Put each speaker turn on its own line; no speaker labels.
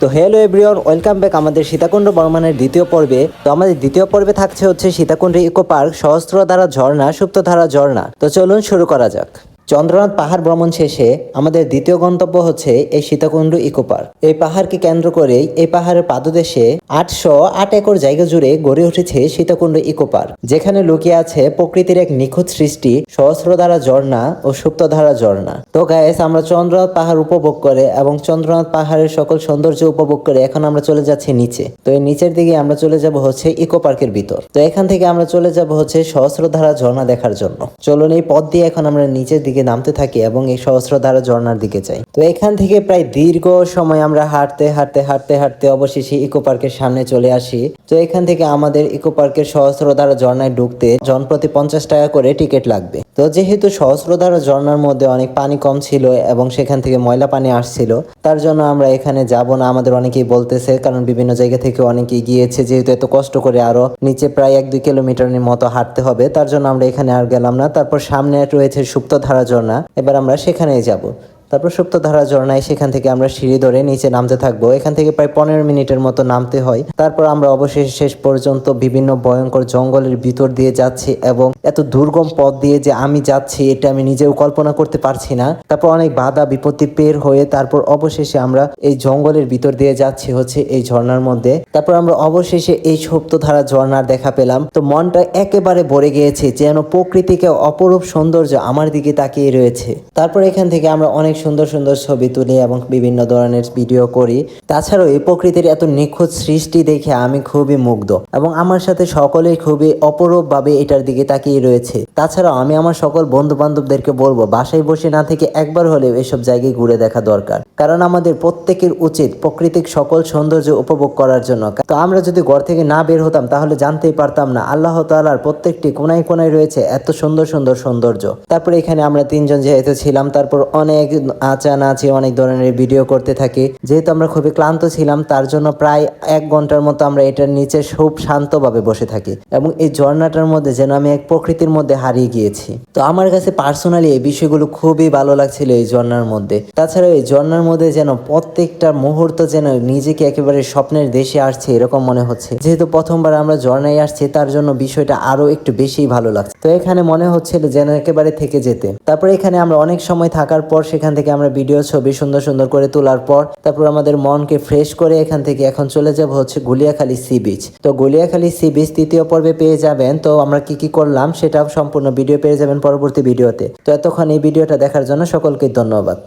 তো hello everyone, welcome back আমাদের সীতাকুণ্ড বর্মানের দ্বিতীয় পর্বে। তো আমাদের দ্বিতীয় পর্বে থাকছে হচ্ছে সীতাকুণ্ড ইকো পার্ক, সহস্রধারা ঝর্ণা, সুপ্তধারা ঝর্ণা। তো চলুন শুরু করা যাক। চন্দ্রনাথ পাহাড় ভ্রমণ শেষে আমাদের দ্বিতীয় গন্তব্য হচ্ছে এই সীতাকুণ্ড ইকো পার্ক। এই পাহাড়কে কেন্দ্র করেই এই পাহাড়ের পাদদেশে 808 একর জায়গা জুড়ে গড়ে উঠেছে সীতাকুণ্ড ইকো পার্ক, যেখানে লুকিয়ে আছে প্রকৃতির এক নিখুঁত সৃষ্টি সহস্রধারা ঝর্ণা ও সুপ্তধারা ঝর্ণা। তো গাইস, আমরা চন্দ্রনাথ পাহাড় উপভোগ করে এবং চন্দ্রনাথ পাহাড়ের সকল সৌন্দর্য উপভোগ করে এখন আমরা চলে যাচ্ছি নিচে। তো এই নিচের দিকে আমরা চলে যাব হচ্ছে ইকো পার্কের ভিতর। তো এখান থেকে আমরা চলে যাব হচ্ছে সহস্রধারা ঝর্ণা দেখার জন্য। চলুন এই পথ দিয়ে এখন আমরা নিচের দিকে নামতে থাকি এবং এই সহস্রধারা ঝর্ণার দিকে যাই। তো এখান থেকে প্রায় দীর্ঘ সময় আমরা হাঁটতে হাঁটতে হাঁটতে হাঁটতে অবশেষে ইকো পার্কের সামনে চলে আসি। তো এখান থেকে আমাদের ইকো পার্কের সহস্রধারা ঝর্ণায় ঢুকতে জনপ্রতি 50 টাকা করে টিকিট লাগবে। তো যেহেতু সহস্রধারা ঝর্ণার মধ্যে অনেক পানি কম ছিল এবং সেখান থেকে ময়লা পানি আসছিল, তার জন্য আমরা এখানে যাব না, আমাদের অনেকেই বলতেছে, কারণ বিভিন্ন জায়গা থেকে অনেকেই গিয়েছে, যেহেতু এত কষ্ট করে আরো নিচে প্রায় 1-2 কিলোমিটারের মতো হাঁটতে হবে, তার জন্য আমরা এখানে আর গেলাম না। তারপর সামনে রয়েছে সুপ্তধারা ঝর্ণা, এবার আমরা সেখানেই যাব। তারপর সুপ্তধারা ঝর্ণায় সেখান থেকে আমরা সিঁড়ি ধরে নিচে নামতে থাকবো। এখান থেকে প্রায় 15 মিনিটের মতো নামতে হয়। তারপর আমরা অবশেষে শেষ পর্যন্ত বিভিন্ন ভয়ঙ্কর জঙ্গলের ভিতর দিয়ে যাচ্ছি এবং এত দুর্গম পথ দিয়ে যে আমি যাচ্ছি এটা আমি নিজেও কল্পনা করতে পারছি না। তারপর অনেক বাধা বিপত্তি পের হয়ে তারপর অবশেষে আমরা এই জঙ্গলের ভিতর দিয়ে যাচ্ছি হচ্ছে এই ঝর্ণার মধ্যে। তারপর আমরা অবশেষে এই সুপ্তধারা ঝর্ণার দেখা পেলাম। তো মনটা একেবারে ভরে গিয়েছে, যেন প্রকৃতিকে অপরূপ সৌন্দর্য আমার দিকে তাকিয়ে রয়েছে। তারপর এখান থেকে আমরা অনেক সুন্দর সুন্দর ছবি তুলি এবং বিভিন্ন ধরনের ভিডিও করি। তাছাড়াও এই প্রকৃতির এত নিখুঁত সৃষ্টি দেখে আমি খুবই মুগ্ধ এবং আমার সাথে সকলেই খুবই অপরূপ ভাবে এটার দিকে তাকিয়ে রয়েছে। তাছাড়াও আমি আমার সকল বন্ধু বান্ধবদেরকে বলবো, বাসায় বসে না থেকে একবার হলেও এসব জায়গায় ঘুরে দেখা দরকার, কারণ আমাদের প্রত্যেকের উচিত প্রকৃতিক সকল সৌন্দর্য উপভোগ করার জন্য। তো আমরা যদি ঘর থেকে না বের হতাম তাহলে জানতেই পারতাম না আল্লাহ তাআলার প্রত্যেকটি কোনায় কোনায় রয়েছে এত সুন্দর সুন্দর সৌন্দর্য। তারপরে এখানে আমরা 3 জন যেহেতু ছিলাম, তারপর অনেক নাচানাচি অনেক ধরনের ভিডিও করতে থাকি। যেহেতু আমরা খুবই ক্লান্ত ছিলাম, তার জন্য প্রায় 1 ঘন্টার মতো আমরা এটার নিচে খুব শান্তভাবে বসে থাকি এবং এই ঝর্ণাটার মধ্যে যেন আমি এক প্রকৃতির মধ্যে হারিয়ে গিয়েছি। তো আমার কাছে পার্সোনালি এই বিষয়গুলো খুবই ভালো লাগছিল এই ঝর্ণার মধ্যে। তাছাড়া এই ঝর্ণার মধ্যে যেন প্রত্যেকটা মুহূর্ত যেন নিজেকে একেবারে স্বপ্নের দেশে আসছে এরকম মনে হচ্ছে। যেহেতু প্রথমবার আমরা ঝর্ণায় আসছি, তার জন্য বিষয়টা আরো একটু বেশি ভালো লাগছে। তো এখানে মনে হচ্ছিল যেন একেবারে থেকে যেতে। তারপরে এখানে আমরা অনেক সময় থাকার পর সেখান থেকে আমরা ভিডিও ছবি সুন্দর সুন্দর করে তোলার পর তারপর আমাদের মনকে ফ্রেশ করে এখান থেকে এখন চলে যাব হচ্ছে গুলিয়াখালী সি বিচ। তো গুলিয়াখালী সি বিচ তৃতীয় পর্বে পেয়ে যাবেন। তো আমরা কি কি করলাম সেটা সম্পূর্ণ ভিডিও পেয়ে যাবেন পরবর্তী ভিডিওতে। তো এতক্ষণ এই ভিডিওটা দেখার জন্য সকলকে ধন্যবাদ।